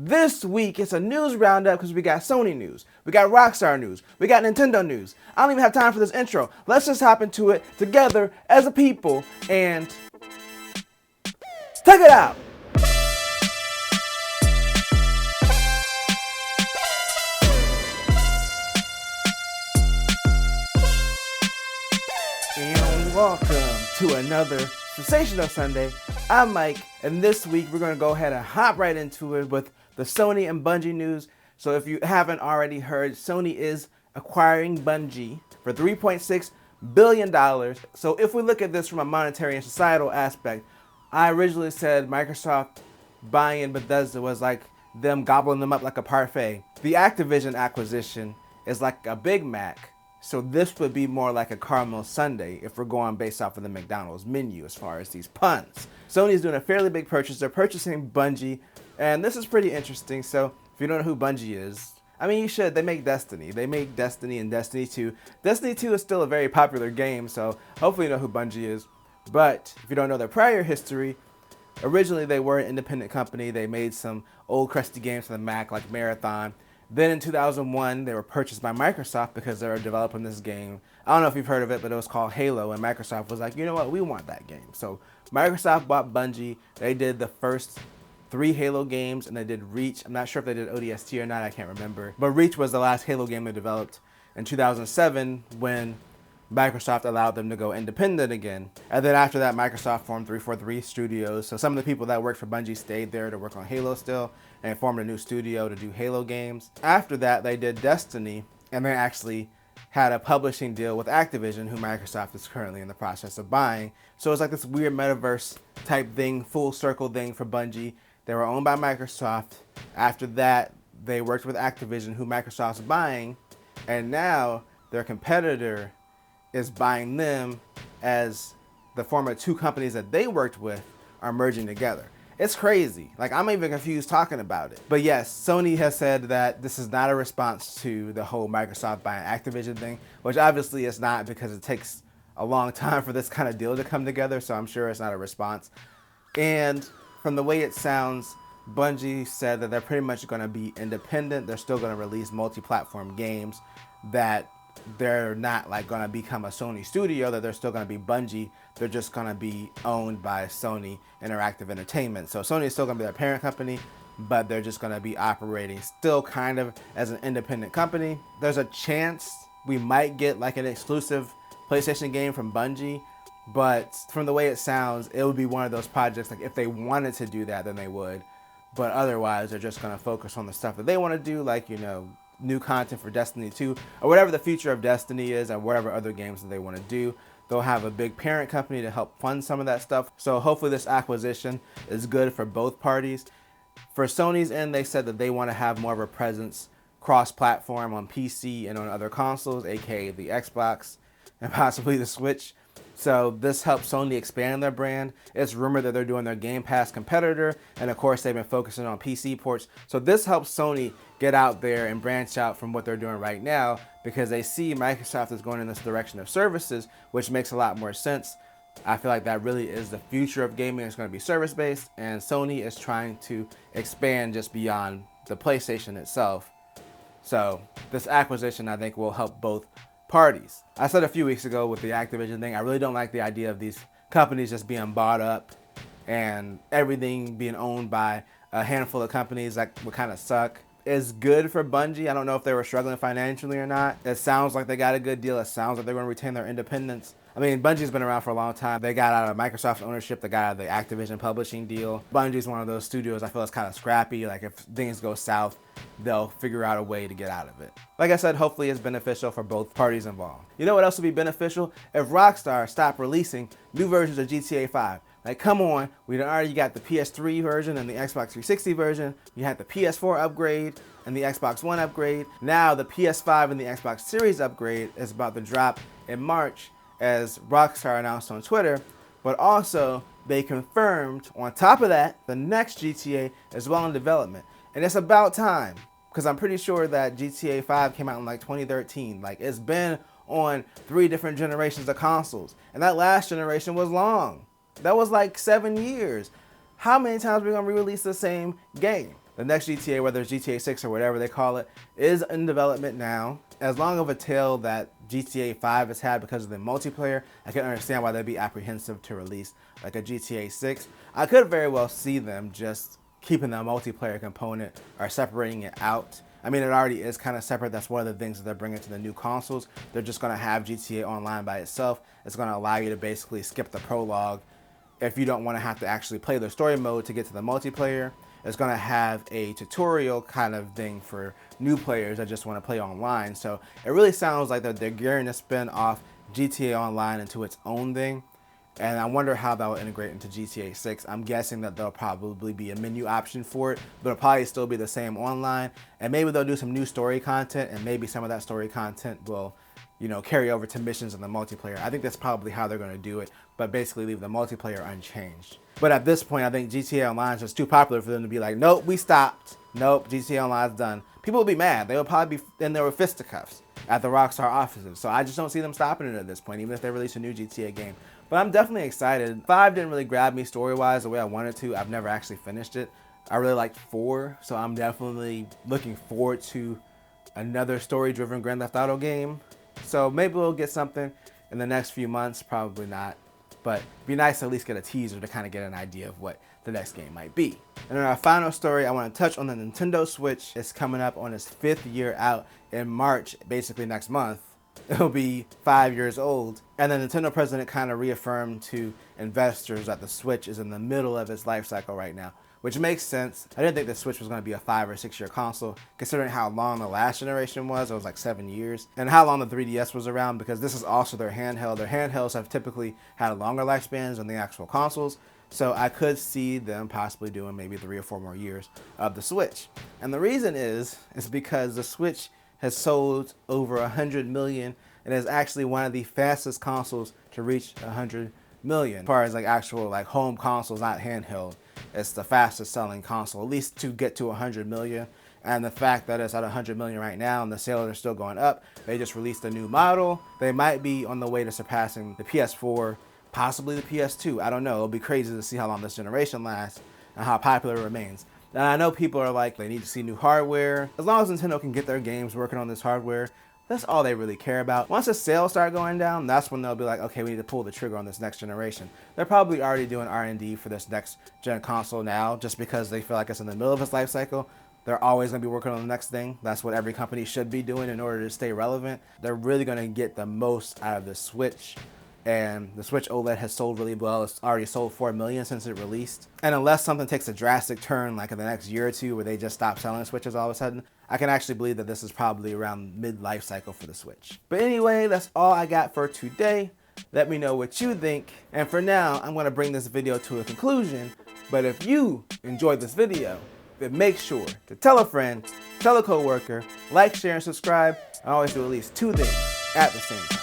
This week, it's a news roundup because we got Sony news, we got Rockstar news, we got Nintendo news. I don't even have time for this intro. Let's just hop into it together as a people and check it out. And welcome to another sensational Sunday. I'm Mike, and this week we're going to go ahead and hop right into it with the Sony and Bungie news. So if you haven't already heard, Sony is acquiring Bungie for $3.6 billion. So if we look at this from a monetary and societal aspect, I originally said Microsoft buying Bethesda was like them gobbling them up like a parfait. The Activision acquisition is like a Big Mac. So this would be more like a caramel sundae if we're going based off of the McDonald's menu as far as these puns. Sony's doing a fairly big purchase. They're purchasing Bungie, and this is pretty interesting. So if you don't know who Bungie is, I mean, you should. They make Destiny. They make Destiny and Destiny 2. Destiny 2 is still a very popular game, so hopefully you know who Bungie is. But if you don't know their prior history, originally they were an independent company. They made some old crusty games for the Mac like Marathon. Then in 2001, they were purchased by Microsoft because they were developing this game. I don't know if you've heard of it, but it was called Halo, and Microsoft was like, you know what, we want that game. So Microsoft bought Bungie. They did the first 3 Halo games, and they did Reach. I'm not sure if they did ODST or not, I can't remember. But Reach was the last Halo game they developed in 2007 when Microsoft allowed them to go independent again. And then after that, Microsoft formed 343 Studios. So some of the people that worked for Bungie stayed there to work on Halo still and formed a new studio to do Halo games. After that, they did Destiny, and they actually had a publishing deal with Activision, who Microsoft is currently in the process of buying. So it's like this weird metaverse type thing, full circle thing for Bungie. They were owned by Microsoft. After that, they worked with Activision, who Microsoft's buying, and now their competitor is buying them as the former 2 companies that they worked with are merging together. It's crazy. Like, I'm even confused talking about it. But yes, Sony has said that this is not a response to the whole Microsoft buying Activision thing, which obviously it's not because it takes a long time for this kind of deal to come together, so I'm sure it's not a response. And from the way it sounds, Bungie said that they're pretty much going to be independent. They're still going to release multi-platform games, that they're not like going to become a Sony studio, that they're still going to be Bungie. They're just going to be owned by Sony Interactive Entertainment. So Sony is still going to be their parent company, but they're just going to be operating still kind of as an independent company. There's a chance we might get like an exclusive PlayStation game from Bungie, but from the way it sounds, it would be one of those projects, like if they wanted to do that, then they would. But otherwise, they're just going to focus on the stuff that they want to do, like, you know, new content for Destiny 2, or whatever the future of Destiny is, and whatever other games that they want to do. They'll have a big parent company to help fund some of that stuff. So hopefully this acquisition is good for both parties. For Sony's end, they said that they want to have more of a presence cross-platform on PC and on other consoles, aka the Xbox and possibly the Switch. So this helps Sony expand their brand. It's rumored that they're doing their Game Pass competitor, and of course they've been focusing on PC ports. So this helps Sony get out there and branch out from what they're doing right now, because they see Microsoft is going in this direction of services, which makes a lot more sense. I feel like that really is the future of gaming. It's going to be service-based, and Sony is trying to expand just beyond the PlayStation itself. So this acquisition, I think, will help both parties. I said a few weeks ago with the Activision thing, I really don't like the idea of these companies just being bought up and everything being owned by a handful of companies. That would kind of suck. It's good for Bungie. I don't know if they were struggling financially or not. It sounds like they got a good deal. It sounds like they're going to retain their independence. I mean, Bungie's been around for a long time. They got out of Microsoft's ownership. They got out of the Activision publishing deal. Bungie's one of those studios I feel is kind of scrappy. Like, if things go south, they'll figure out a way to get out of it. Like I said, hopefully it's beneficial for both parties involved. You know what else would be beneficial? If Rockstar stopped releasing new versions of GTA 5. Like, come on, we already got the PS3 version and the Xbox 360 version. You had the PS4 upgrade and the Xbox One upgrade. Now the PS5 and the Xbox Series upgrade is about to drop in March, as Rockstar announced on Twitter. But also, they confirmed, on top of that, the next GTA is well in development. And it's about time, because I'm pretty sure that GTA 5 came out in like 2013. Like, it's been on 3 different generations of consoles. And that last generation was long. That was like 7 years. How many times are we going to re-release the same game? The next GTA, whether it's GTA 6 or whatever they call it, is in development now. As long of a tail that GTA 5 has had because of the multiplayer, I can understand why they'd be apprehensive to release like a GTA 6. I could very well see them just keeping the multiplayer component or separating it out. I mean, it already is kind of separate. That's one of the things that they're bringing to the new consoles. They're just going to have GTA Online by itself. It's going to allow you to basically skip the prologue if you don't want to have to actually play the story mode to get to the multiplayer. It's going to have a tutorial kind of thing for new players that just want to play online. So it really sounds like they're gearing to spin off GTA Online into its own thing. And I wonder how that will integrate into GTA 6. I'm guessing that there'll probably be a menu option for it, but it'll probably still be the same online. And maybe they'll do some new story content, and maybe some of that story content will, carry over to missions in the multiplayer. I think that's probably how they're going to do it, but basically leave the multiplayer unchanged. But at this point, I think GTA Online is just too popular for them to be like, nope, we stopped. Nope, GTA Online's done. People will be mad. They will probably be in there with fisticuffs at the Rockstar offices. So I just don't see them stopping it at this point, even if they release a new GTA game. But I'm definitely excited. 5 didn't really grab me story-wise the way I wanted to. I've never actually finished it. I really liked 4, so I'm definitely looking forward to another story-driven Grand Theft Auto game. So maybe we'll get something in the next few months, probably not. But it'd be nice to at least get a teaser to kind of get an idea of what the next game might be. And then our final story, I want to touch on the Nintendo Switch. It's coming up on its 5th year out in March, basically next month. It'll be 5 years old. And the Nintendo president kind of reaffirmed to investors that the Switch is in the middle of its life cycle right now, which makes sense. I didn't think the Switch was going to be a 5 or 6 year console, considering how long the last generation was. It was like 7 years. And how long the 3DS was around, because this is also their handheld. Their handhelds have typically had longer lifespans than the actual consoles. So I could see them possibly doing maybe 3 or 4 more years of the Switch. And the reason is because the Switch has sold over 100 million and is actually one of the fastest consoles to reach 100 million. As far as like actual like home consoles, not handheld, it's the fastest selling console, at least to get to 100 million. And the fact that it's at 100 million right now and the sales are still going up, they just released a new model. They might be on the way to surpassing the PS4, possibly the PS2. I don't know. It'll be crazy to see how long this generation lasts and how popular it remains. And I know people are like, they need to see new hardware. As long as Nintendo can get their games working on this hardware, that's all they really care about. Once the sales start going down, that's when they'll be like, okay, we need to pull the trigger on this next generation. They're probably already doing R&D for this next gen console now, just because they feel like it's in the middle of its life cycle. They're always going to be working on the next thing. That's what every company should be doing in order to stay relevant. They're really going to get the most out of the Switch. And the Switch OLED has sold really well. It's already sold 4 million since it released. And unless something takes a drastic turn, like in the next year or two, where they just stop selling Switches all of a sudden, I can actually believe that this is probably around mid-life cycle for the Switch. But anyway, that's all I got for today. Let me know what you think. And for now, I'm going to bring this video to a conclusion. But if you enjoyed this video, then make sure to tell a friend, tell a coworker, like, share, and subscribe. I always do at least 2 things at the same time.